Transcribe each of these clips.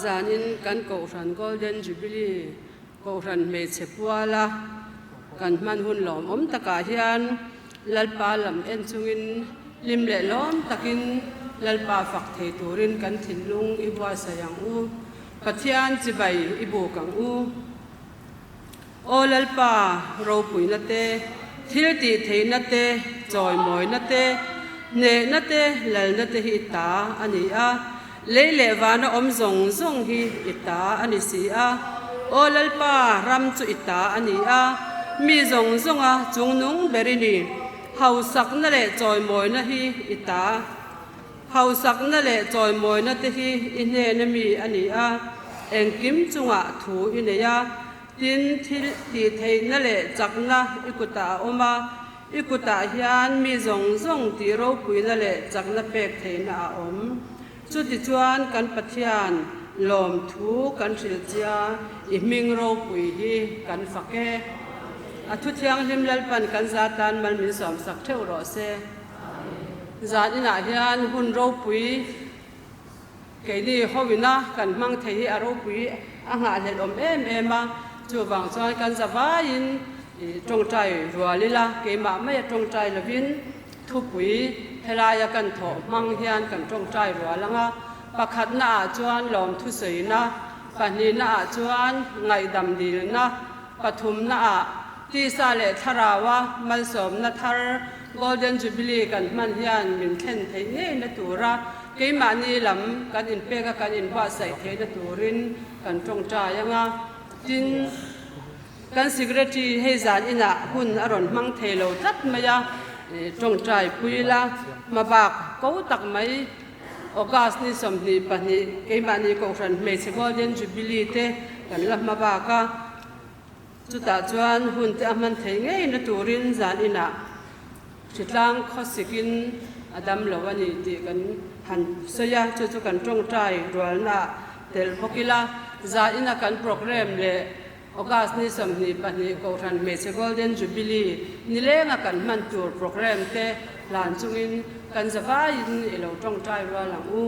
zanin kan ko ran golden jubilee ko ran me chepuala kan man hun lom om taka hian lalpa lam en chungin lim le lom takin lalpa fak thei turin kan thinlung ibwa sayang u pathian chibai ibu kang u o lalpa ro pui na te thil ti thei na te choi moi na te ne na te lal na te hi ta ani a leile wana om zong zong hi ita ani si a o lalpa ram chu ita ani a mi zong zong a chung nung berini hau sak na le choi moi na hi ita hau sak na le choi moi na te hi ine na mi ani a engkim chunga thu ineya tin thil ti thei na le chakna ikuta oma ikuta hian mi zong zong ti ro pui na le chakna pek thei na om chu ti chuan kan pathian lom thu kan hril chia I ming ro pui hi kan fake a thu thiang lim lalpan kan zatan mal min som sak theu ro se zat ina hian hun ro pui ke ni howina kan mang thei hi a ro pui a nga le lom em em a chu wang chuan kan zawain trong trai rualila ke ma mai trong trai lovin thu pui helaya kan tho mang hian kan trong trai rualanga pakhat na chuan lom thu seina pani na chuan ngai dam dil na pathum na ti sa le tharawa mal som na thar golden jubilee kan man hian min thlen thei nge na tura ke ma ni lam kan in pe ka kan in ba sai the na turin kan trong trai anga tin kan secretary hei zan ina hun aron mang thelo tat maya trong trai puila mabak ko tak mai August ni somni pani ke mani ko ran me se golden jubilee te kan la mabaka chuta chuan hun te aman thei ngei na turin zan ina chitlang khosikin adam lawani ti kan han soya chu chu kan trong trai rolna tel hokila za ina kan program le August ni somni pani ko ran me se golden jubilee ni le nga kan man tur program te lan chungin kan zawain ilo trong trai ra lang u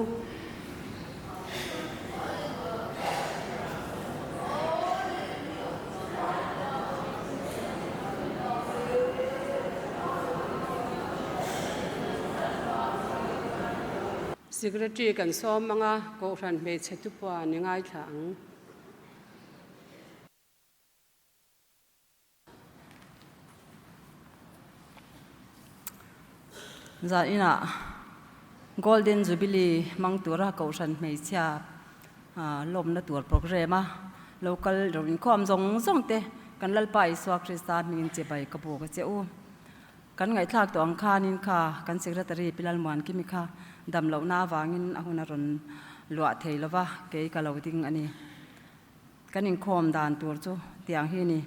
secretary kan som manga ko ran me chetu pa ni ngai thang za ina golden jubilee mang tura ko ran mei chia lom na tur program a local rin khom zong zong te kan lalpa iswa krista min che bai ka bu ka che u kan ngai thak to ang khanin kha kan secretary pilal man ki mi kha dam lo na wangin ahuna ron lua thei lova ke ka lo ding ani kan in khom dan tur chu tiang hi ni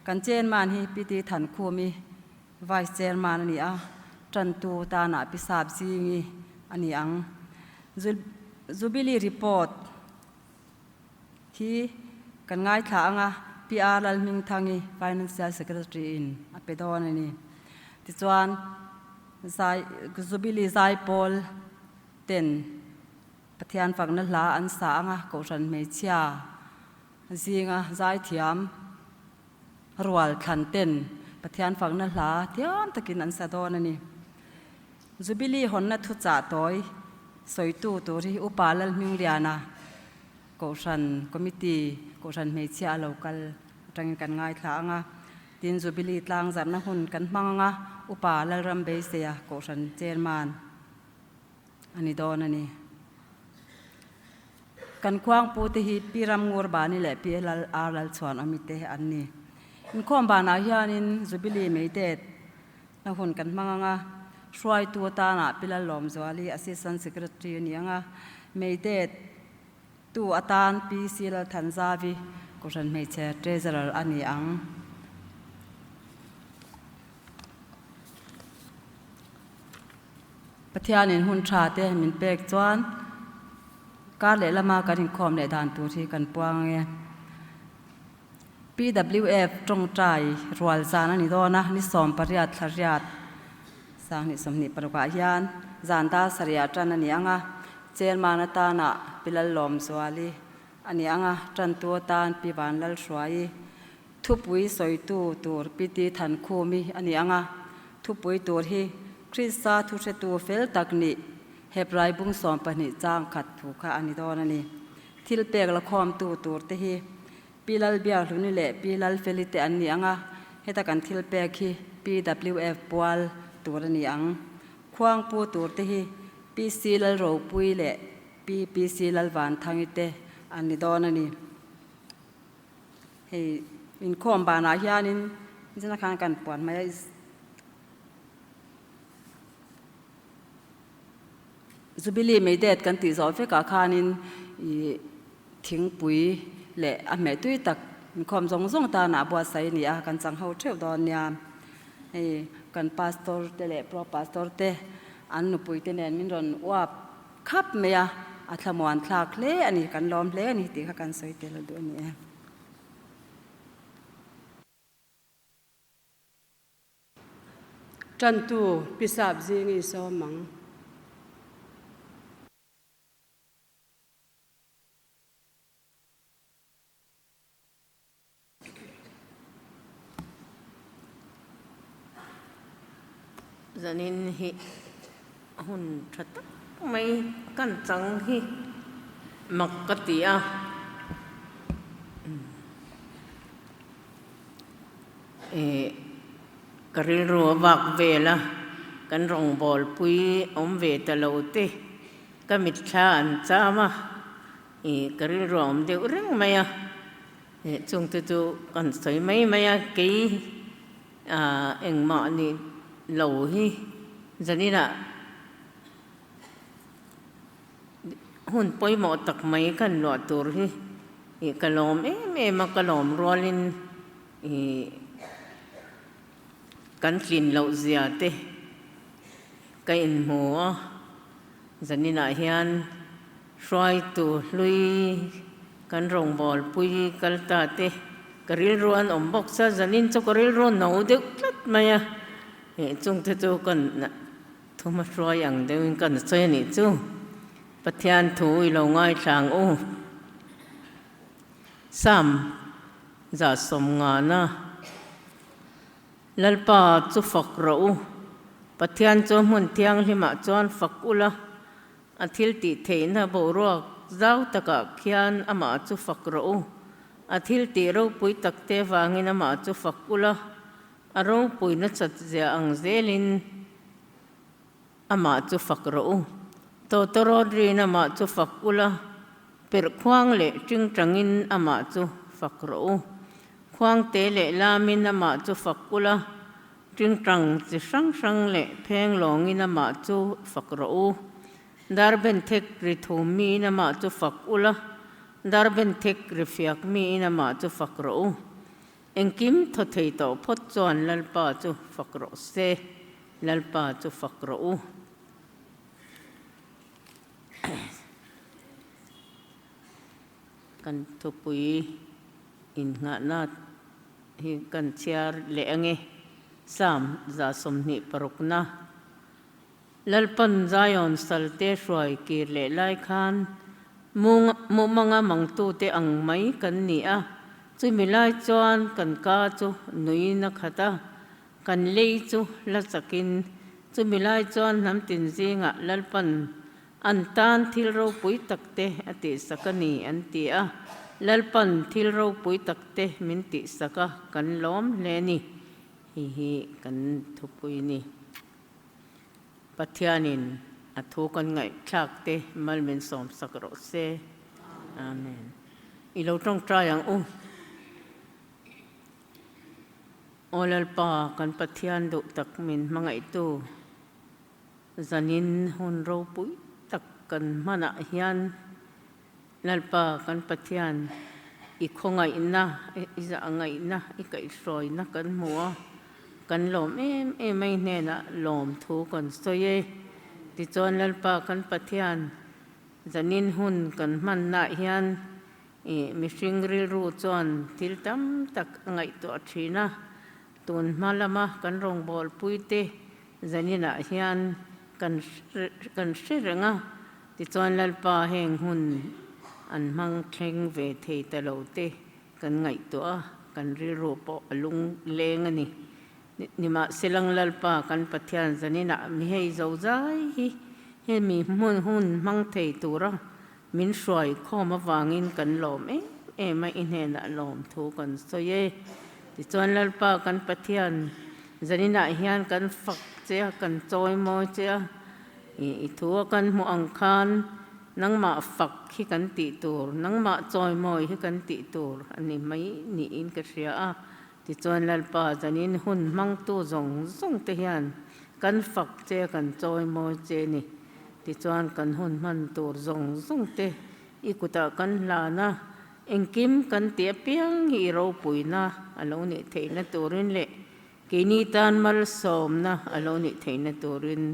kan chen man hi piti than khu mi vice chairman ani a tran tu ta na pisab singi ani ang jubilee report hi kan ngai tha anga PR lal ming thangi financial secretary in apedon ani ti chuan zai jubilee zai pol ten pathian fakna hla an sa anga ko ran me chia zinga zai thiam rual khan ten pathian fakna hla thiam takin an sa don ani jubilee honna thu cha toy soitu tori upalal mingriana ko ran committee ko ran me chia local tangin kan ngai thla anga tin jubilee tlang zam na hun kan manga upalal rambe se ya ko ran chairman ani don ani kan kwang pu te hi piram ngur bani le pilal arlal chuan amite anni in khom bana hianin jubilee meitet na hun kan manga shwai tu ta na pilal lom zwali assistant secretary ni anga meitet tu atan pcl thanzavi ko ran meiche treasurer ani ang pathianin hun tha te min pek chuan kar le lama kan khom le dan tu thi kan puang nge PWF trong trai rual zan ani dona ni som pariat thlariat sang ni somni parwa hian zanda saria tran ani anga chairman ata na pilal lom zwali อันนี้อ่ะจันตัวตานปีบานลัลสวยทุบปุยสอยตัวปีตีทันคูมีอันนี้อ่ะทุบปุยตัวที่คริสต์ทุเสตัวเฟลตักนี่เฮบไรบุ้งสอมปนิจางขัดถูกค่ะอันนี้ตอนนี้ทิลเปกละคอมตัวเตฮีปีลัลเบียร์ลุนี่แหละปีลัลเฟลิเตอันนี้อ่ะเฮตกันทิลเปกฮี PWF ปวลตัวนี้อ่ะควางปูตัวเตฮีปีซีลัลโรปุยแหละปีซีลัลวันทางอิเตอันนี้ตอนนี้เฮ้อินคอมบานาฮิอานินจะนักการกันปวนไม่จูบิลีไม่เด็ดกันตีสอเฟกาคานินทิ้งปุ๋ยเละอเมตุยตักความทรงตาหนาบัวใสนี่อากันจังเฮาเทวดอนยามไอ้กันพาสตอร์เตเละโปรพาสตอร์เตอันนุปุ๋ยเตเนนมินรอนว่าคับเมียอัตมวนทากเละอันนี้กันล้อมเละนี่ตีข้ากันสวยเตละด้วยนี่จันตูพิสาบจิงิโซมังzanin hi hun that mai kan chang hi makkatia karil ro wak vela kan rong bol pui om ve talote kamit tha an chama karil ro om de reng maya chung tu kan soi mai maya ke eng ma ni lâu hi giờ đi là hun poi mò tắc mấy căn loạt tour hi cái lom em mà cái lom rolling căn tin lâu zia te cái in mua giờ đi là hiền xoay tu lui căn rồng bol pui cái ta te cái ril ruan om bok sa giờ đi cho cái ril ruan nấu được rất mày chung tu kan thu ma roi ang de kan choi ni chu pathian thu i lo ngai thang o sam za som nga na lalpa chu fak ro pathian chu mun thiang hima chuan fak ula athil ti theina bo ro zau taka khian ama chu fak ro athil ti ro pui takte wangin ama chu fak ula arong pui na chat zia ang zelin ama chu fak ro to ri na ma chu fak ula per khwang le ting tangin ama chu fak ro khwang te le lamin ama chu fak ula ting tang chi sang le pheng longin ama chu fak ro dar ben thek ri thumi na ma chu fak ula dar ben thek ri fiak mi na ma chu fak ro en kim tho thei to phot chon lalpa chu fak ro se lalpa chu fak ro kan thu pui in nga na hi kan chiar le ange sam za somni parukna lalpan zayon salte shoi kir le lai khan mu manga mangtu te ang mai kan ni a chu milai chuan kan ka chu nui na khata kan lei chu la chakin chu milai chuan nam tin zinga lalpan an tan thil ro pui takte ati sakani an ti a lalpan thil ro pui takte min ti saka kan lom le ni hi kan thu pui ni pathianin athu kan ngai thak te malmen som sakro se amen ilo tong trayang olal pa kan pathian do tak min mga ito zanin hun ro pui tak kan mana hian lalpa kan pathian ikhongai na iza angai na ikai soi na kan mua kan lom em mai ne na lom thu kan soye ti chon lalpa kan pathian zanin hun kan man na hian mi singri ru chon til tam tak angai to thina tun malama kan rong bol puite zanina hian kan sirenga ti chon lalpa heng hun an mang thleng ve thei ta lo te kan ngai to a kan ri ro po alung leng ani ni ma silang lalpa kan pathian zanina mi hei zo zai hi he mi mun hun mang thei tura min shroi khoma wangin kan lom e ma in he na lom thu kan so ye ti chuan lalpa kan pathian zanina hian kan fak che kan choi mo che i thu kan mu ang khan nang ma fak hi kan ti tur nang ma choi moi hi kan ti tur ani mai ni in ka ria a ti chuan lalpa zanin hun mang tu zong zong te hian kan fak che kan choi moi che ni ti chuan kan hun man tur zong zong te ikuta kan la na engkim kan te piang hi ro puina alo ni theina turin le ke ni tan mal som na alo ni theina turin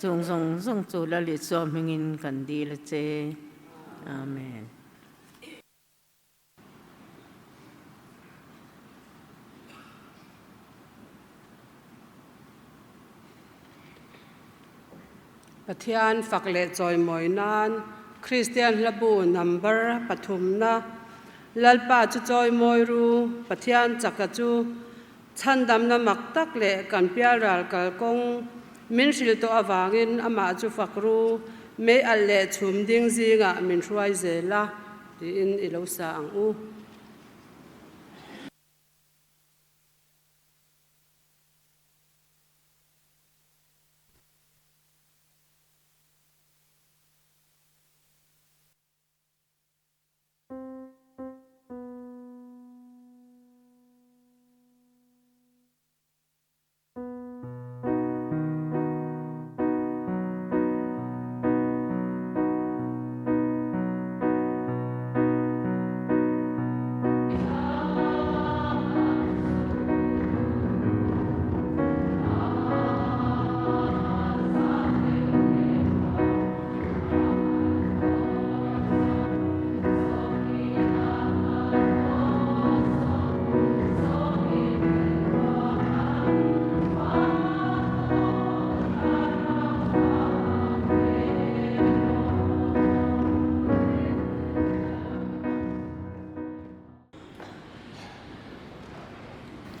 chung zong zong chu la li som hingin kan di la che amen Pathian fakle joy moinan Christian labu number pathumna lalpa chu joy moiru Pathian chakachu chandam na maktak le kan piaral kalkong min sil to awangin ama chu fakru me alle chum ding zinga min hruai zela ti in ilosa ang u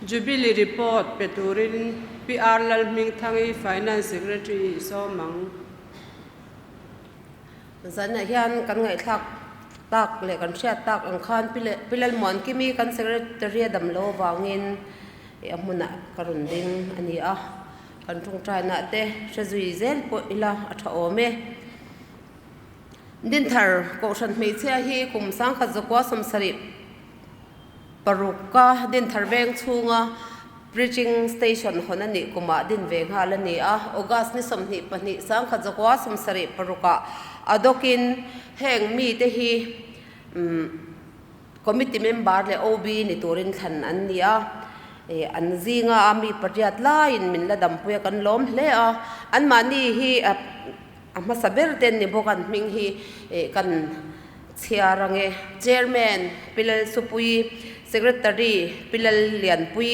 Jubilee report peturin PR lalming thangi finance secretary so mang zana hian kan ngai thak tak le kan hria tak ang khan pilal mon kimi kan secretary dam lo wangin e amuna karun ding ani a kan thung trai na te shazui zel po ila atha ome din thar ko shan mei che hi kum sang kha zakwa samsari paruka din tharbeng chunga preaching station honani kuma din veng halani a august ni somni pani sang khajakwa samsari paruka adokin heng mi te hi committee member le OB ni turin than ania an zinga ami pariat lain min la dampuya kan lom hle a an mani hi ama saber ten ni bokan ming hi kan chiarange chairman pilal supui secretary pilal lian pui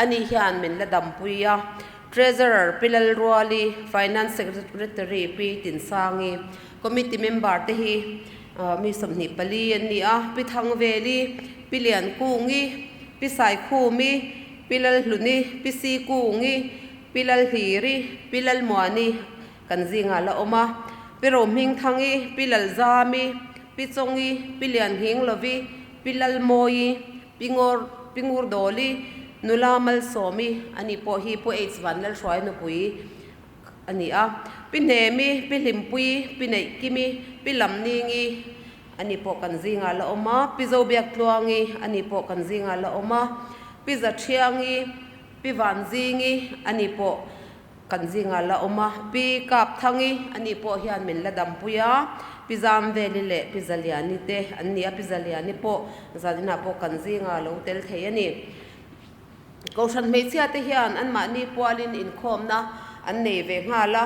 ani hian min la dam puya treasurer pilal ruali finance secretary pi tin sangi committee member te hi mi somni pali ani a pi thang veli pilian kungi pi sai khumi pilal hluni pi si kungi pilal hiri pilal muani kan zinga la oma pero ming thangi pilal zami pi chongi pilian hing lovi pilal moi pingur doli nulamal somi ani po hi po h1 lal shwai no pui ani a pinemi pilimpui pinai kimi pilamningi ani po kan zinga la oma pizo biak tluangi ani po kan zinga la oma piza thiangi piwanzingi ani po kan zinga la oma pi kap thangi ani po hian min la dampuya pizam veli le pizaliani te annia pizaliani po zadina po kanzinga lo tel theiani kaushan meichia te hian an ma ni pualin in khom na an nei ve ngala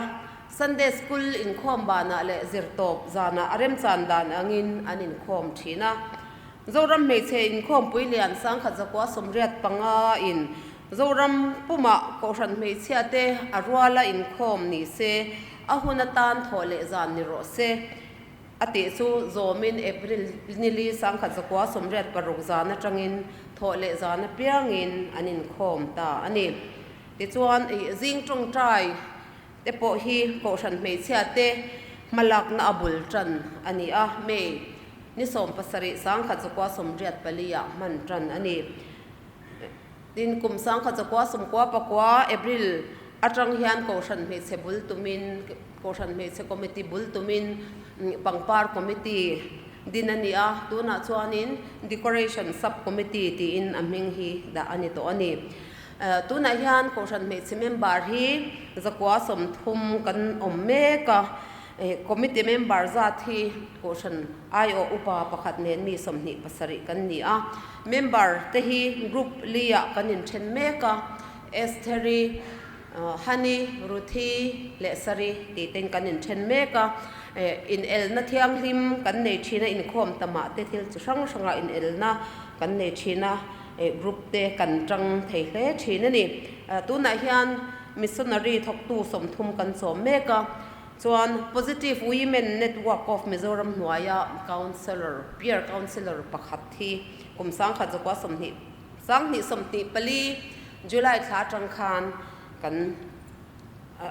Sunday school in khom bana le zirtop zana arem chandan angin anin khom thina zoram meiche in khom puilian sang khajakwa somriat panga in zoram puma kaushan meichia te arwala in khom ni se ahuna tan thole zan ni ro se ati chu zomin April nili sang khat zakwa somret paruk zana tangin thole zana piangin anin khom ta ani ti chuan jing tong trai te po hi ko than mei chhia te malak na abul tran ani a me ni som pasari sang khat zakwa somret palia man tran ani tin kum sang khat zakwa somkwa pakwa April atang hian ko than mei chebul tumin ko than mei che committee bul tumin pangpar committee dinania tuna chuanin decoration sub committee ti in aming hi da ani to ani tuna hian ko than mei che member hi zakwa som thum kan ommeka committee member zat hi ko than io upa pakhat nen mi somni pasari kan ni a member te hi group lia kanin then meka esteri Hani, Ruthi, Lesari, ti ten kanin then meka in el na thiang hlim kan nei thina in khom tama te thil chu sang sanga in el na kan nei thina group te kan tang thei hle thina ni tuna hian missionary thok tu som thum kan som meka chuan positive women network of Mizoram Hnuaya peer counselor pakhat thi kum sang kha zakwa somni sang ni somni pali July thla tang khan kan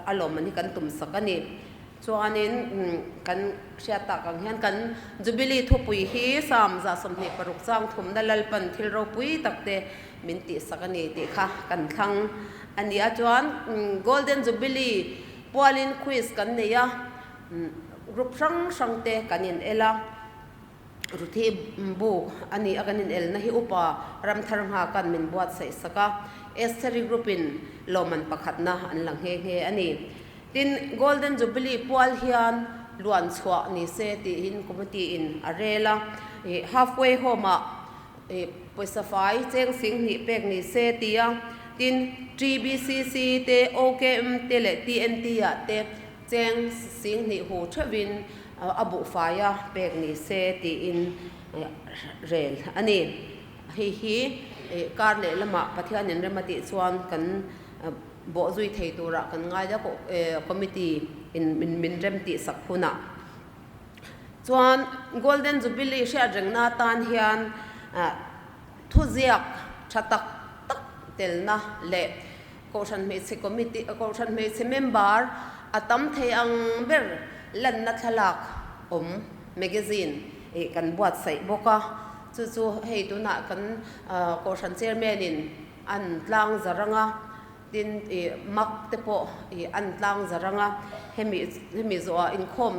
alom ani kan tum sakani chuanin kan hriata kang hian kan jubilee thupui hi sam za somni paruk chang thum na lalpan thil ro pui takte min ti sakani ti kha kan thlang ania chuan golden jubilee pualin quiz kan neya group sang te kanin ela ruthi bu ani aganin el na hi upa ram tharanga kan min buat sai saka esteri group in loman pakhat na an lang he ani tin golden jubilee pual hian luan chhuwa ni se ti in committee in arela halfway home poisa fai cheng sing ni pek ni se tia tin TBCC te OKM te le TNT ya te cheng sing ni hu thawin abu faya pek ni se ti in rel ani hi kar le lama pathian in remati chuan kan bo zui thei tura kan ngai da committee in min rem ti sakhuna chuan golden jubilee sha rengna tan hian thuziak thatak tak telna le ko than me che committee ko than me che member atam thei ang ber lan na thalak magazine kan buat sai boka chu hei tuna kan ko than chairman in an tlang zaranga tin mak te po an tlang zaranga hemi zo in khom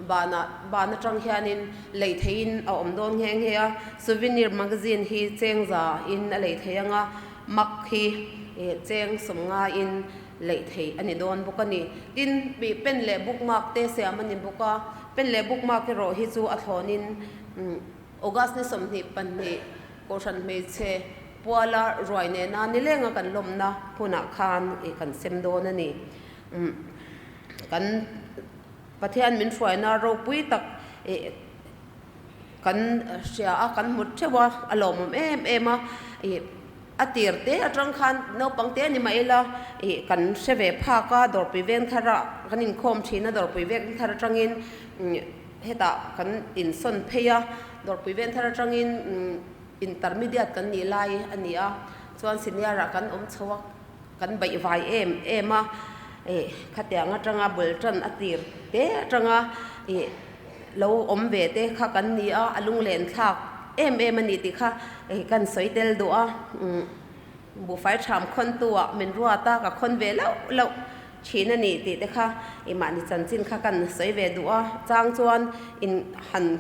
bana tang hianin lei thein a om don heng he a souvenir magazine hi chengza in a lei theianga mak hi cheng somnga in lei thei ani don bokani tin bi pen le bookmark te se amani boka pen le bookmark ro hi chu a thonin August ni somni panni ko than me che puala roine na ni lenga kan lomna phuna khan kan semdo na ni kan pathian min roina ro pui tak kan sia a kan mut chewa alom ema atir te atang khan no pangte ni maila kan seve pha ka dor piven thara kanin khom thina dor piven thara tangin heta kan in son pheya dor piven thara tangin intermediate kan ni lai ania chuan senior kan chawak kan bai vai ema khatyanga tanga bultan atir te tanga lo ve te kha kan ni a alung len thak ani ti kha kan soitel do a bu fai tham khon tuwa min ruata ka khon ve lo china ni ti te kha mani chanchin kha kan soi ve do a chang chuan in han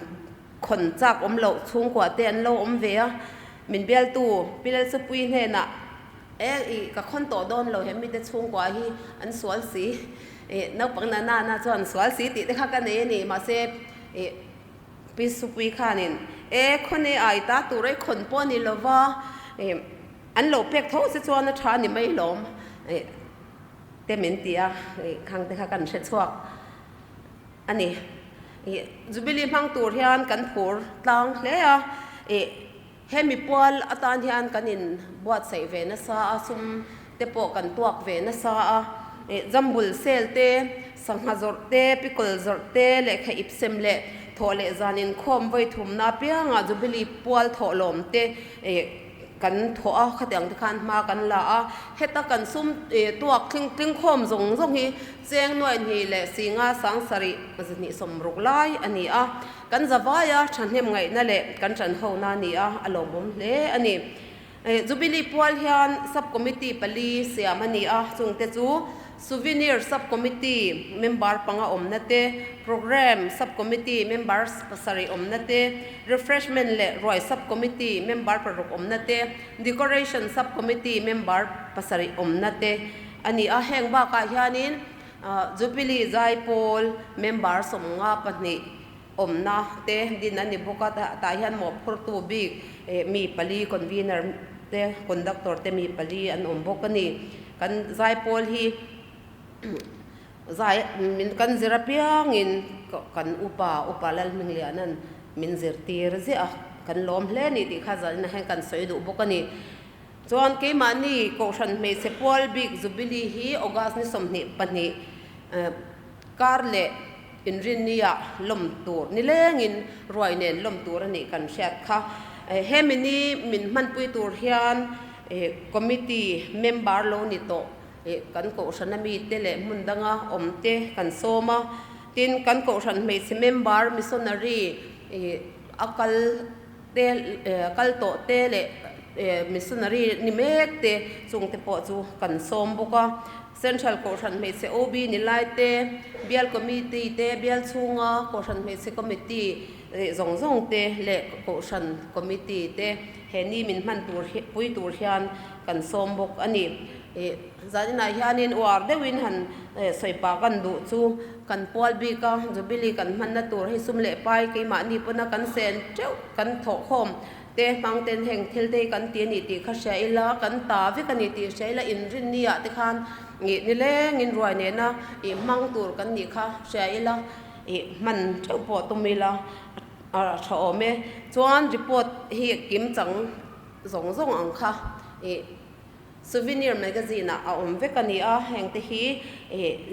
khon chak lo chung kwa te an lo ve a min bel tu pilal su pui he na ka khon to don lo he mi te chung kwa hi an sual si no pang na chuan sual si ti te kha kan ni ma se pi su pui khanin khone ai ta tu rei khon po ni lova an lo pek tho se chuan na tha ni mai lom te min tia khang te kha kan se chuak ani jubilee mang tur hian kan phur tlang hle a hemi pual atan hian kanin buat sai ve na sa asum te po kan tuak ve na sa a jambul sel te sanghazor te pikol zor te le kha ipsem le tho le zanin khom voi thum na pianga jubilee pual tho lom te kan tho a khatang khan ma kan la a heta kan sum tuak thing khom zong hi cheng noi ni le singa sang sari ni somruk lai ani a kan zawaya thanem ngai na le kan than ho na ni a alomum le ani jubilee pual hian subcommittee pali siam ani a chungte chu souvenir subcommittee member panga omnate program subcommittee members pasari omnate refreshment le roi subcommittee member paruk omnate decoration subcommittee member pasari omnate ani a hengba ka hianin jubilee zaipol member somnga pani omna te din ani boka ta hian mo phurtu big mi pali convener te conductor te mi pali an ombokani kan zaipol hi zai min kan zirapiang in kan upa lal minglianan min zirtir zia kan lom hle ni ti khazal na hen kan soidu bokani chuan ke mani ko ran me se pol big jubilee hi august ni somni pani karle inrin nia lom tur ni lengin roi nen lom tur ani kan shat kha hemini min man pui tur hian committee member lo ni to kan ko sanami tele mundanga omte kan soma tin kan ko san me se member missionary akal te kal to tele missionary ni mekte chungte po chu kan som boka central ko san me se ob ni laite bial committee te bial chunga ko san me se committee zong te le ko san committee te heni min man tur pui tur hian kan som bok ani zanina hianin war dewin han soipa kan du chu kan pol bi ka jubilee kan man na tur hi sumle pai ke ma ni puna kan sen treu kan tho khom te mang ten heng thil te kan ti ni ti kha shaila kan ta vi kan ni ti shaila in rin ni ya te khan ni leng in roi ne na mang tur kan ni kha shaila man treu po tumila a tho me chuan report hi kim chang zong ang kha souvenir magazine a omvekani a hengte hi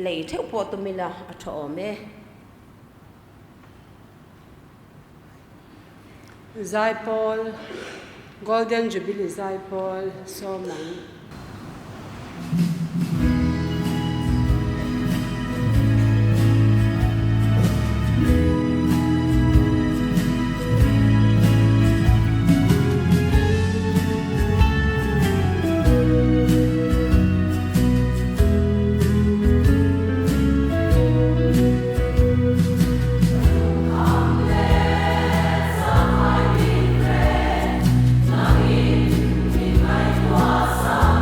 lei theu po tumila a tho me Zaipol Golden Jubilee Zaipol Somang Sa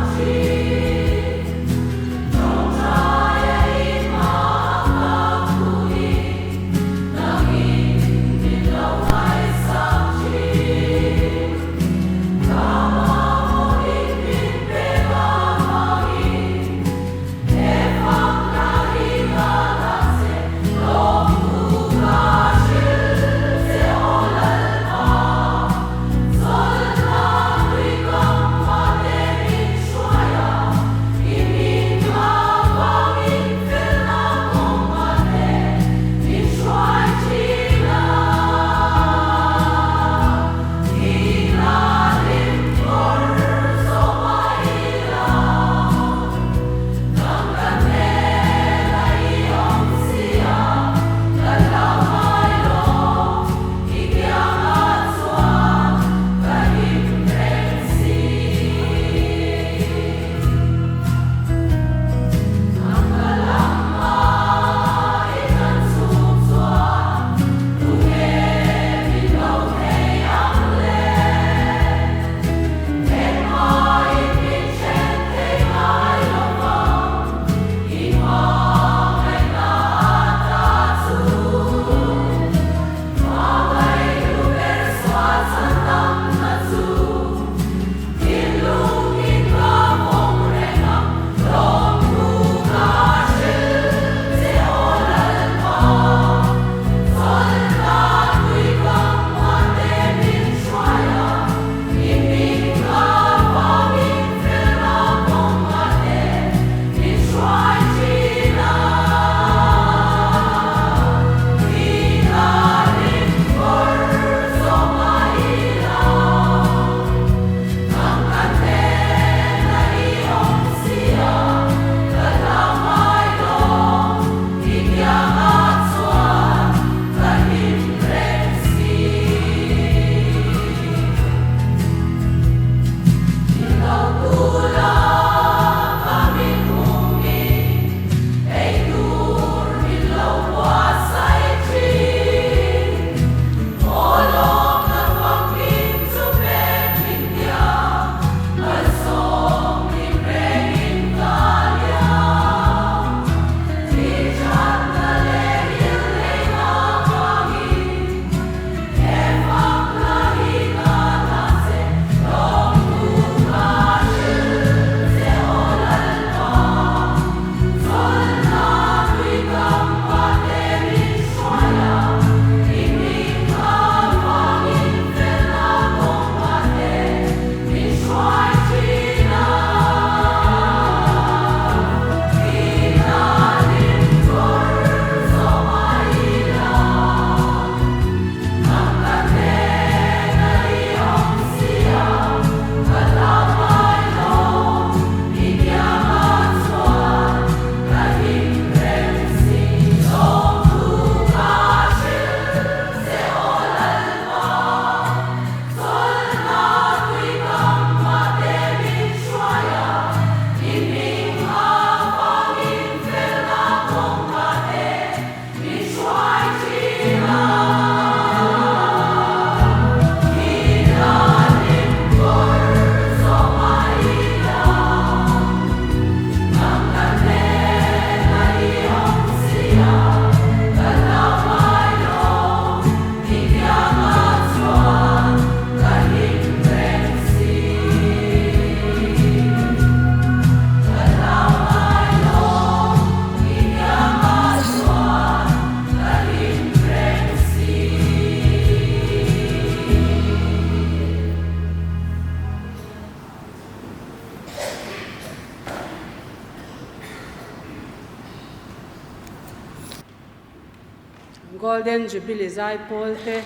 golden jubilee zai pol te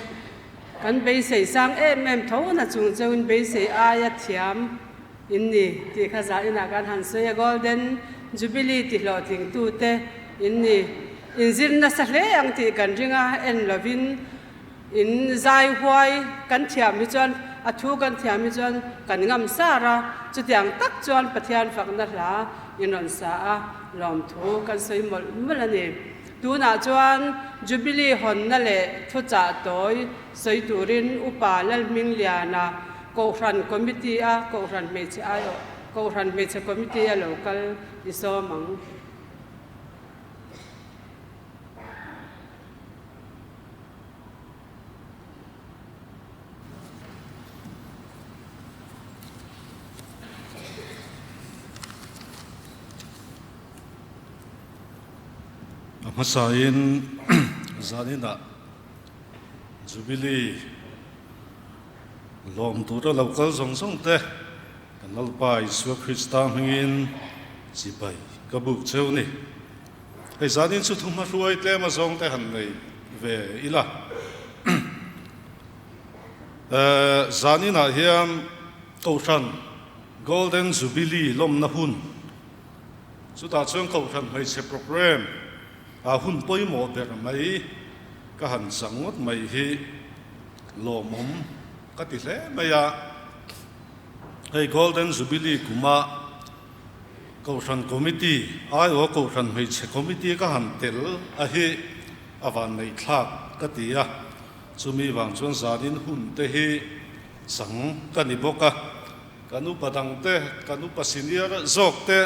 kan be sei sang em tho na chung chewin be sei aya thiam inni ti khaza ina kan han se golden jubilee ti lo ting tu te inni inzir na sa hle ang ti kan ringa en lovin in zai huai kan thiam mi chuan a thu kan thiam mi chuan kan ngam sara chu tiang tak chuan pathian fakna hla inon sa a lom thu kan soi mol mulani tu na chuan jubilee hon na le thu cha toy soi turin upa lal ming liana ko ran committee a ko ran me che ayo ko ran me che committee a local isomang Masain zanina jubilee lom tura local song te kanal pai Iswa Krista hingin sipai kabuk cheu ni ei zanin chu thuma ruai tle ma song te han nei ve ila zanina hiam kausan golden jubilee lom na hun chu ta chung kausan mai se program a hun poi mo ber mai ka han sangot mai hi lo mom ka ti hle maya hey golden jubilee kuma kausan committee ai o kausan mai che committee ka han tel a hi awan nei thak ka ti a chumi wang chuan zanin hun te hi sang ka ni boka kanu padang te kanu pasiniar zok te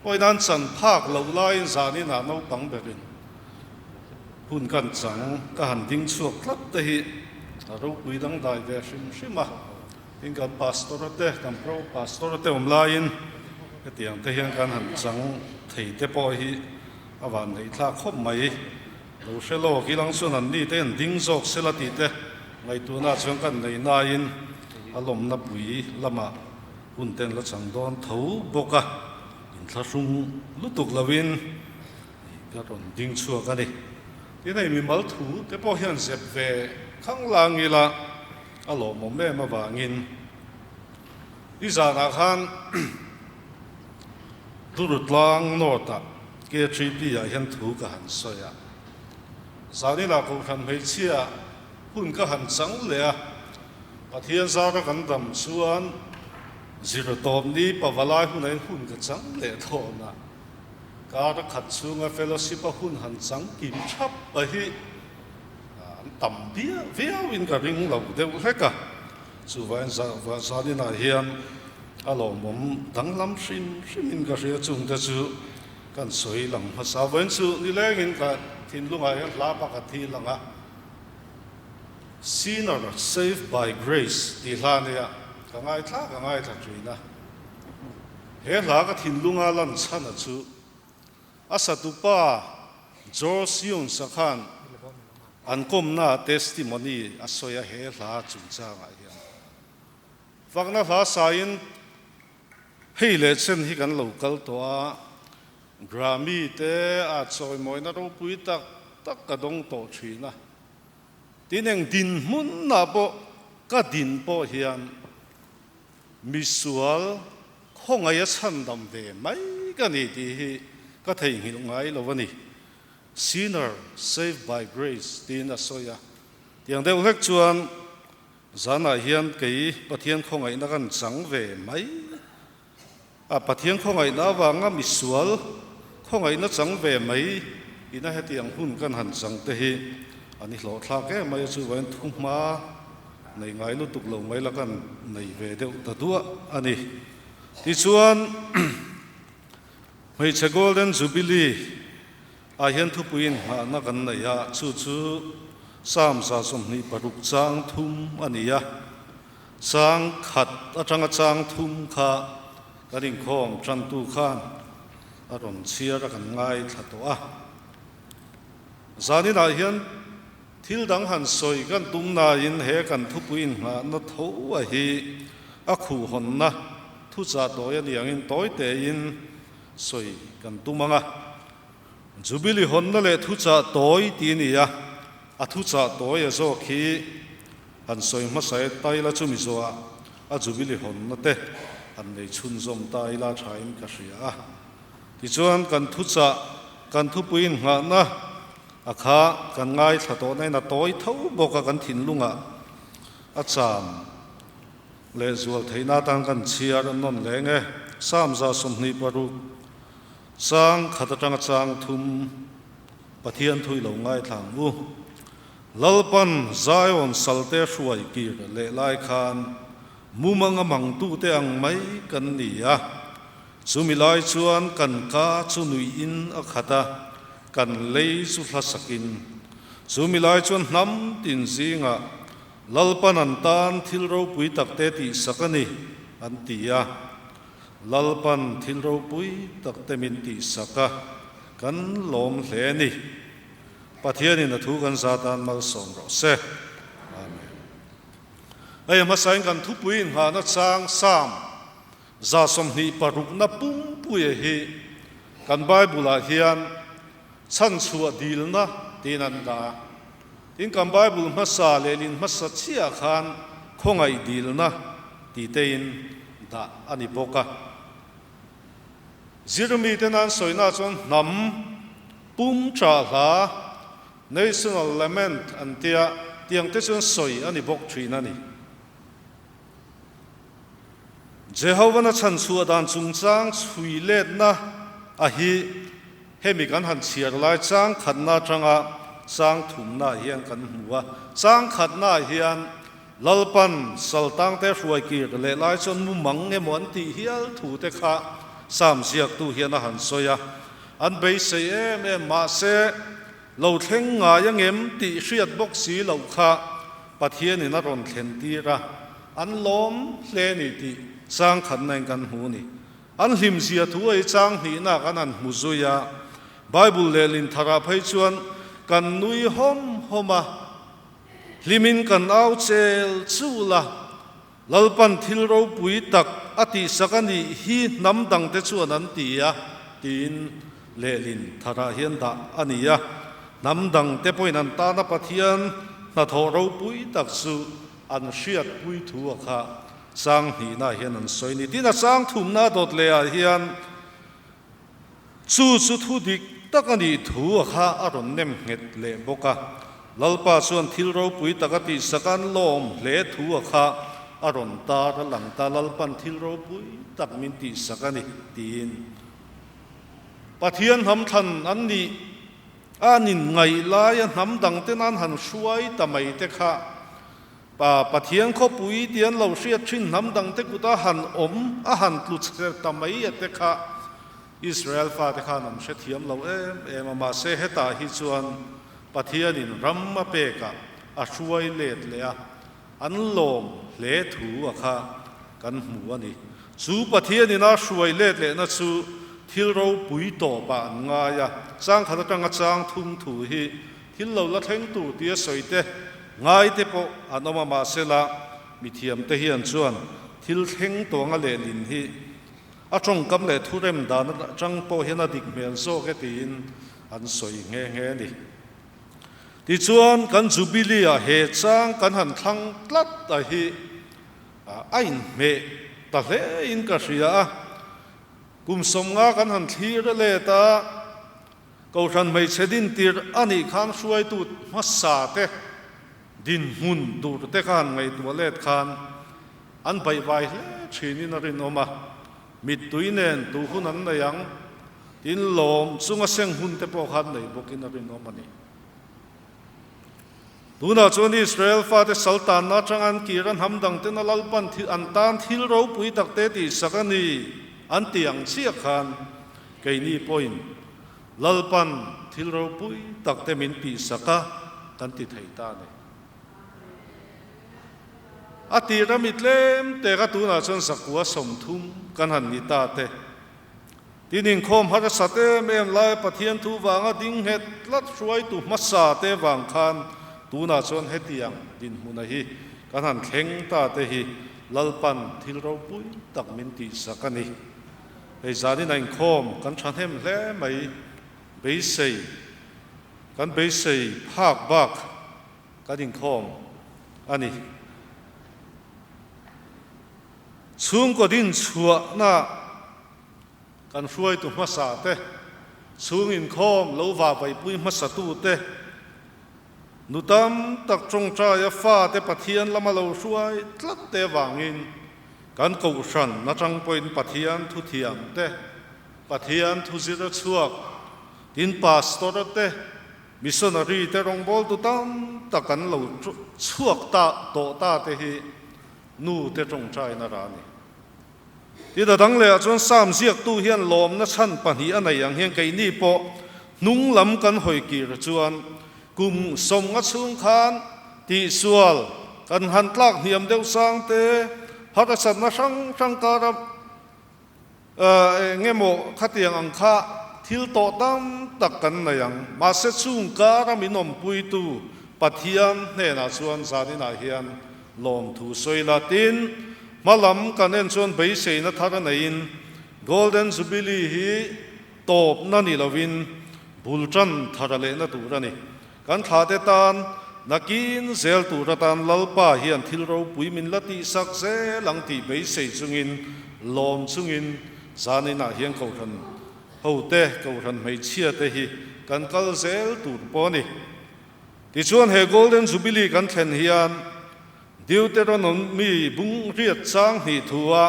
oi nan chan phak lo lai zani na no pang berin hun kan chang ka han ding chuak tlat te hi ro pui dang dai ve shima in kan pastor te kan pro pastor te lain ka tiang te hian kan han chang thei te po hi awan nei thla khop mai lo shelo ki lang sun an ni te an ding zok sela ti te ngai tu na chung kan nei na in alom na pui lama hun ten la chang don tho boka thlasung lutuk lawin ka ron ding chua ka ni ti nei mi mal thu te po hian zep ve khang langila alo mo me ma wangin i zana khan turut lang nota ke tripi a hian thu ka han soya zani la ko khan mei chia hun ka han chang le a pathian zara kan dam chuan zero tom ni pawalai hun ai hun ka chang le thona ka ra khat chunga fellowship a hun han chang kim thap a hi tam bia veawin ka ring lo deu heka chu van za ni na hian alo mom danglam shim in ka ria chung te chu kan soi lang phasa wen chu ni lengin ka thin lunga hian la pa ka thi langa sinner saved by grace ti hlania ka ngai tha trina he la ka thin lunga lan chana chu asatupa Josion sakhan ankom na testimony asoya he la chungcha nga hian fakna la sain hei le chen hi kan local to a Grammy te a choi moina ro pui tak ka dong to thina tineng din mun na bo ka din po hian misual khongai chan dam ve mai ka ni ti hi ka thei hil ngai lovani sinner saved by grace tin asoya tiang deuh lek chuan zana hian kei pathian khongai na kan chang ve mai a pathian khongai na wanga misual khongai na chang ve mai ina hetiang hun kan han chang te hi ani hlo thla ke mai chu wen thuma nei ngai lu tuk lo mai la kan nei ve deuh ta tua ani ti chuan mai che golden jubilee a hian thu puin ha na kan nei ya chu sam sa som ni paruk chang thum ania chang khat atanga chang thum kha karing khom chan tu khan aron chia ra kan ngai thato a zani na hian thil dang han soi kan tum na in he kan thu puin ha na tho a hi a khu hon na thu cha to ya liang in toy te in soi kan tumanga Jubilee hon na le thu cha toy ti ni ya a thu cha toy zo khi an soi ma sai tai la chu mi zo a Jubilee hon na te an nei chun zom tai la thain ka ria ti chuan kan thu cha kan thu puin nga na a kha kan ngai tha to nei na toy tho boka kan thin lunga a cham le zual theina tang kan chiar an non le nge sam za som ni paru sang khatatang chang thum pathian thui lo ngai thang u lalpan zion salte shuai ki le lai khan mumanga mangtu te ang mai kan nia chumilai chuan kan ka chunui in a khata kan lei chu thlasakin chumilai chuan nam tin zinga lalpan an tan thil ro pui takte ti sakani an tia lalpan thil ro pui takte min ti saka kan lom hle ni pathian in thu kan satan mal som ro se amen ai ma sain kan thu puin ha na chang sam za som ni paruk na pum pui hi kan bible a hian chan chua dil na tinan da in kan bible ma sa le lin ma sa chia khan khongai dil na ti tein da ani boka zirmi tenan soina chon nam pum cha la national lament antia tiang te chon soi ani bok thina ni Jehovah na chan chua dan chung chang chui let na a hi hemi kan han chiar lai chang khat na changa sang thum na hian kan hmuwa sang khat na hian lalpan saltang te ruai ki le lai chon mu mang nge mon ti hial thu te kha sam siak tu hian a han soya an bei se em ma se lo thleng nga yang em ti hriat bok si lo kha pathian in a ron thlen ti ra an lom hle ni ti sang khat na kan hu ni an hlim sia thu ai chang ni na kan an mu zuya bible le lin thara phai chuan kan nui hom homa limin kan au chel chula lalpan thil ro pui tak ati sakani hi nam dang te chuan an tia tin le lin thara hian da ania nam dang te poin an ta na pathian na tho ro pui tak su an hriat pui thu kha sang hi na hian an soi ni tin a sang thum na dot le a hian chu thu dik takani thu kha aron nem nget le boka lalpa chuan thil ro pui takati sakan lom hle thu kha aron ta ra lang ta lalpan thil ro pui tak min ti sakani tin pathian ham than an ni anin ngai lai nam dang te nan han suai tamai te kha pathian kho pui tian lo hriat thin nam dang te kuta han om a han tlu che tamai te kha Israel fa te kha nam se thiam lo em ma se heta hi chuan pathian in ramma pe ka a suai let le a an lom le thu a kha kan hmu ani chu pathian in a suai let le na chu thil ro pui to pa nga ya sang kha tanga chang thum thu hi thil lo la thleng tu tia soi te ngai te po anoma ma se la mi thiam te hian chuan thil thleng to nga le lin hi a trong kam le thurem dan chang po hian a dik mel zo ke tin an soi nge ni ti chuan kan jubilee a he chang kan han thlang tlat a hi ain me ta le in ka ria kum som nga kan han thlir le ta ko ran mai chedin tir ani khan suai tu ma sa te din hun dur te khan ngai tu le khan an bai bai le thini na rin oma mit tuinen tu hun an na yang tin lom chunga seng hun te po khan nei bokin rin oma ni tuna chuan Israel fa te sultan na changan kiran hamdang te na lalpan an tan thil ro pui tak te ti sakani an tiang chia khan kei ni point lalpan thil ro pui tak te min ti saka kan ti thei ta ne ati ramitlem te ka tuna chuan sakua som thum kan han ni ta te tinin khom har sa te mem lai pathian thu wanga ding het lat ruai tu masa te wang khan tuna chuan hetiang din huna hi kan han thleng ta te hi lalpan thil ro pui tak min ti sakani ei zani nain khom kan than hem hle mai be sei kan be sei phak bak kan in khom ani chung ko din chua na kan hruai tu ma sa te chung in khom lo wa vai pui ma sa tu te nutam tak trong cha ya fa te pathian lama lo hruai tlat te wangin kan ko shan na chang point pathian thu thiam te pathian thu zira chuak tin pastor te missionary te rong bol tu tam takan lo chuak ta to ta te hi nu te trong chai na ra ni ti da dang le chuan sam ziak tu hian lom na chan pani anai ang hian kai ni po nung lam kan hoi kir chuan kum som nga chung khan ti sual kan han tlak hiam deuh sang te hata san na sang sang kara ngemo khatiang ang kha thil to tam tak kan na yang ma se chung kara minom pui tu pathian ne na chuan zanina hian lom thu soila tin malam kanen chuan bei sei na thara nein golden jubilee hi top na ni lovin bulchan thara le na turani kan thate tan nakin zel turatan lalpa hian thilro puimin lati sak se lang ti bei sei chungin lom chungin zanina hian ko ran hote ko ran mei chia te hi kan kal zel tur poni ti chuan he golden jubilee kan thlen hian Deuteronomy bung riat chang hi thua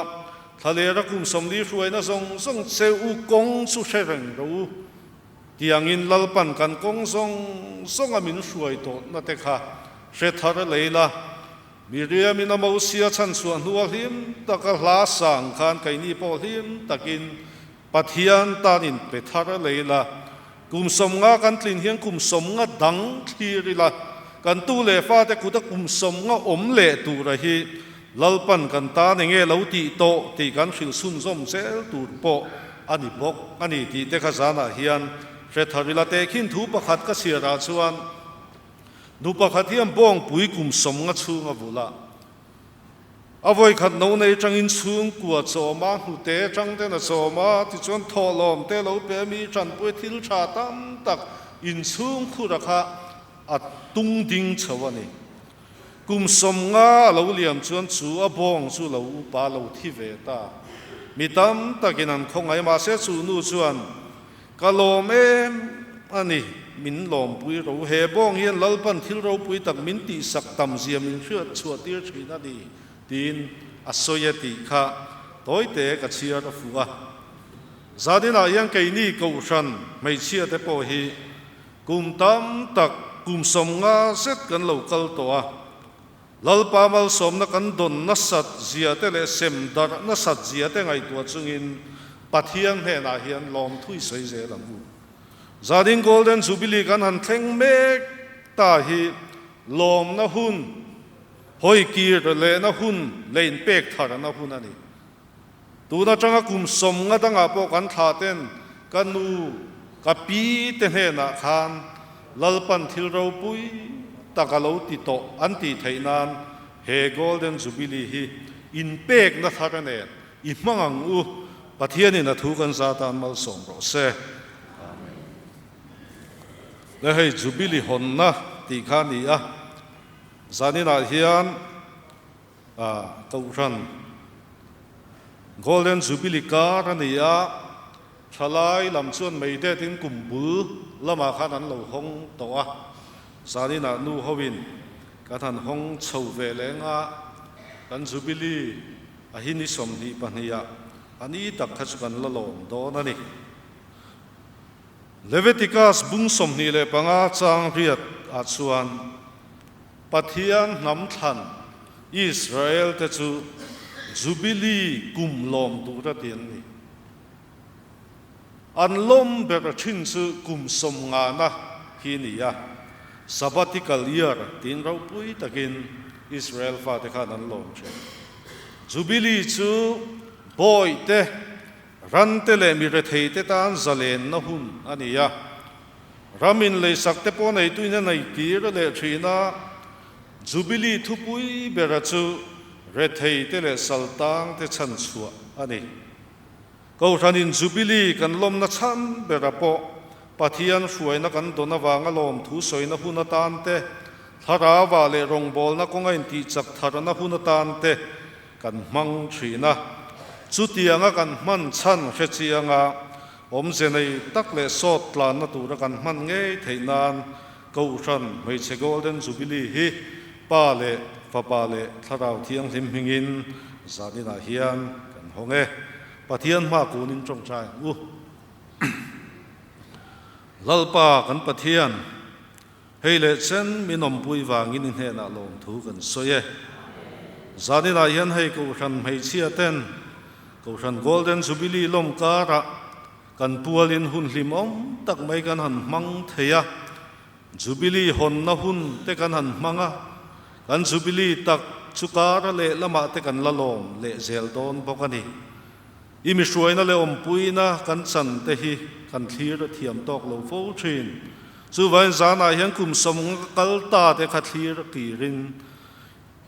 thalera kum somli hruaina song song cheu u kong chu sereng ro tiangin lalpan kan kong song song amin hruai to na te kha hre thara leila miriam in amo sia chan chuan hnual him taka hla sang khan kai ni po him takin pathian tanin pe thara leila kum som nga kan tlin hian kum som nga dang thirila kan tu le fa te kuta kum som nga om le tu ra hi lalpan kan ta ne nge lo ti to ti kan khil sun som sel tur po ani bok ani ti te kha zana hian hre tharila te khin thu pakhat ka sira chuan nu pakhat hiam bong pui kum som nga chunga bula avoi khat no nei changin chung kwa choma hu te chang te na choma ti chuan tholom te lo pe mi chan pui thil tha tam tak in chung khu ra kha at tung ding chawani kum som nga lo liam chuan chu a bong chu lo pa lo thi ve ta mitam takin an khongai ma se chu nu chuan kalom em ani min lom pui ro he bong hian lalpan thil ro pui tak min ti sak tam ziam in hriat chua tir thina ni tin asoyati kha toite ka chia ra fuwa zadina yang kai ni ko shan mai chia te po hi kum tam tak kum som nga set kan local to a lalpa mal som na kan don na sat zia te le sem dar na sat zia te ngai tu chungin pathian he na hian lom thui sei ze lam u zadin golden jubilee kan han thleng mek ta hi lom na hun hoi kir le na hun lein pek thar na hun ani tu na changa kum som nga danga po kan tha ten kanu kapi te he na khan lalpan thil ro pui takalo ti to anti thainan he golden jubilee hi in pek na tharane I mangang u pathian in a thu kan satan mal som ro se amen le hei jubilee hon na ti khani a zanina hian kauran golden jubilee kar ania thalai lam chuan meite tin kumbul lama khan an lo hong to a sanina nu hovin kathan hong chho ve lenga kan jubilee a hini som ni pahnia ani tak khachu kan la lom do na ni Leviticus bung som ni le panga chang riat a chuan pathian nam than Israel te chu jubilee kum lom tu ra tian ni an lom ber thin chu kum som nga na hi ni ya sabbatical year tin ro pui takin Israel fa te khan an lom che jubilee chu boy te ran te le mi re thei te tan zalen na hun ani ya ramin le sak te po nei tuina nei tir le thina jubilee thu pui ber chu re thei te le saltang te chan chua ani ko ranin jubilee kan lom na chan berapo pathian hruaina kan dona wanga lom thu soina huna tan te thara wa le rong bol na konga in ti chak tharana huna tan te kan mang thina chutianga kan man chan khechianga omzenei tak le sot tlan na tura kan man nge theinan ko ran mei che golden jubilee hi pa le fa pa le tharau thiang hlim hingin zanina hian kan honge pathian ma kunin trong chai lalpa kan pathian hei le chen minom pui wangin in hena lom thu kan soye zanina hian hei ko ran mei chia ten ko ran golden jubilee lom kara kan pualin hun hlim om tak mai kan han mang theya jubilee hon na hun te kan han manga kan jubilee tak chukara le lama te kan lalom le zel don bokani imi hruaina le om puina kan chan te hi kan thlir thiam tok lo fo thin chu vai zana hian kum som kal ta te kha thlir ki rin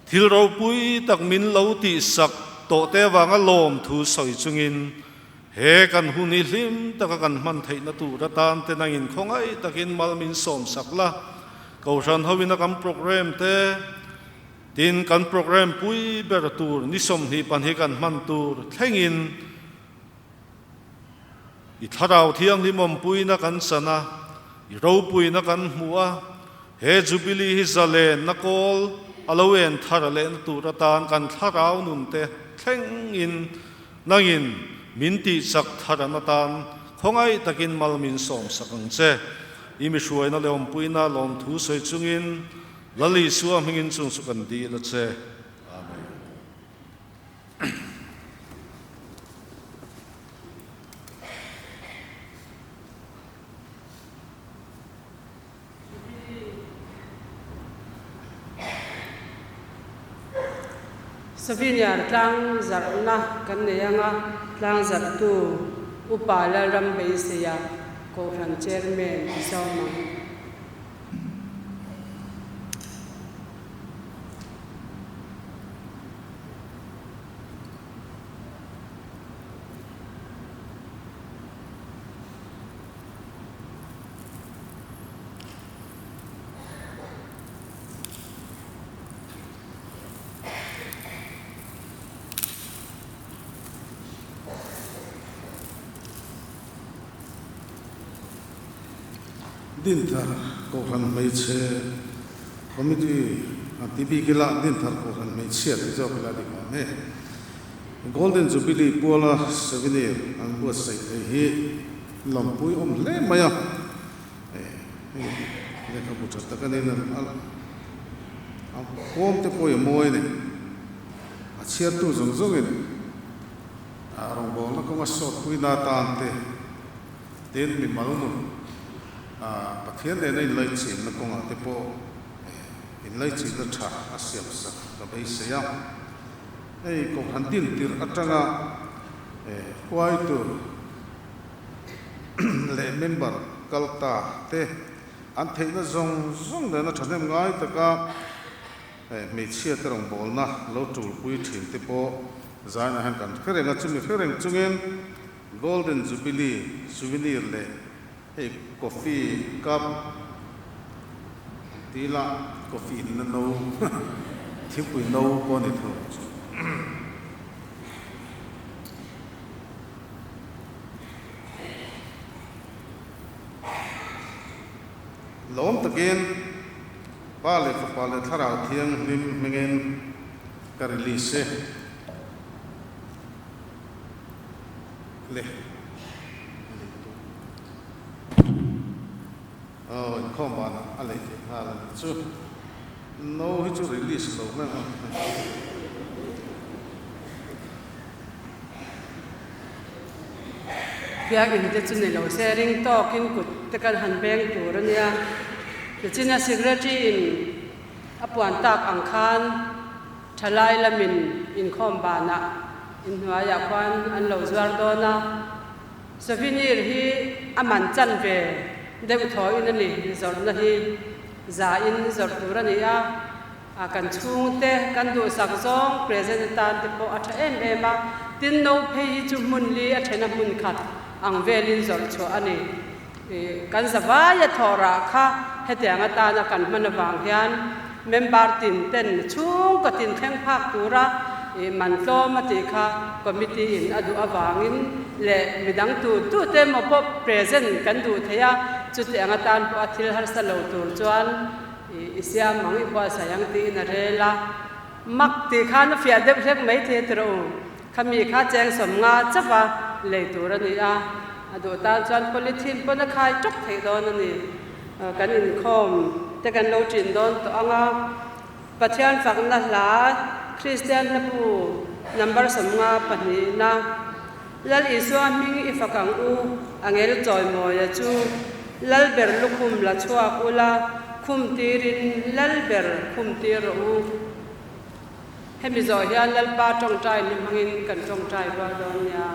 thil ro pui tak min lo ti sak to te wanga lom thu soi chungin he kan huni hlim taka kan man theina tu ra tan te nangin khongai takin malmin som sakla ko ran howina kam program te tin kan program pui ber tur ni som hi pan hi kan man tur thlengin i tharau thiang limom pui na kan sana i ro pui na kan hmuwa he jubilee hi zalen na kol alowen tharale na tur ra tan kan tharau nun te thlengin nangin minti sak tharana tan khongai takin malmin som sakang che imi hruaina leom puina lom thu soi chungin lali suam hingin chung sukan di la che amen Savinyar tlang zarna kan neyanga tlang zartu upala rambei seya ko ran chairman isama din thar ko khan mai che committee TV kila din thar ko khan mai che de jo kala di ka me golden jubilee pola souvenir ang bu sai hi lampui om le maya le ka bu ta ka ne na a kom te poi moi ne a chia tu zong zong ne a rong bo na ko ma so pui na tan te ten mi malum pathian le nei lai chin na konga te po in lai chin na tha asiam sak ka bai se ya ei ko han tin tir atanga kwai tu le member kalta te an theina zong zong le na thanem ngai ta ka me chia te rong bol na lo tul pui thin te po zana han kan khreng a chumi khreng chungen golden jubilee souvenir le hey coffee cup tila coffee na no thipu no ko ni tho lom takin pale tharau thiang lim mengen karili se le không bạn anh lấy hà là chú no hi chú release lâu nè Pia in te chune lo sharing talk in kut te kan han beng tur ania te china secretary in apuan tak ang khan thalai lamin in khom bana in hnuaya kwan an lo zwar dona souvenir hi aman chan ve deu thoi in ani zor na hi za in zor tur ania a kan chung te kan du sak zong present tan te po atha em ema tin no phei chu mun li a thena mun khat ang velin zor cho ani kan zawaya thora kha hetianga ta na kan manawang hian member tin ten chung ka tin thleng phak tura man tlawm ati kha committee in adu awangin le midang tu te mo pop present kan du theya chuti anga tan po athil har sa lo tur chuan isiam mangi kwa sayang ti na rela mak ti khan fia dep rek mai the tro khami kha cheng som nga chawa le tur ani a adu ta chuan polythene pona khai chok thei don ani kan in khom te kan lo chin don to anga pathian fak na la Christian na pu number som nga pani na lal iswa ming ifakang u angel joy mo ya chu lal ber lukum la chua kula khum tirin lal ber khum tir u hemi zo hian lal pa tong trai ni mangin kan tong trai wa don ya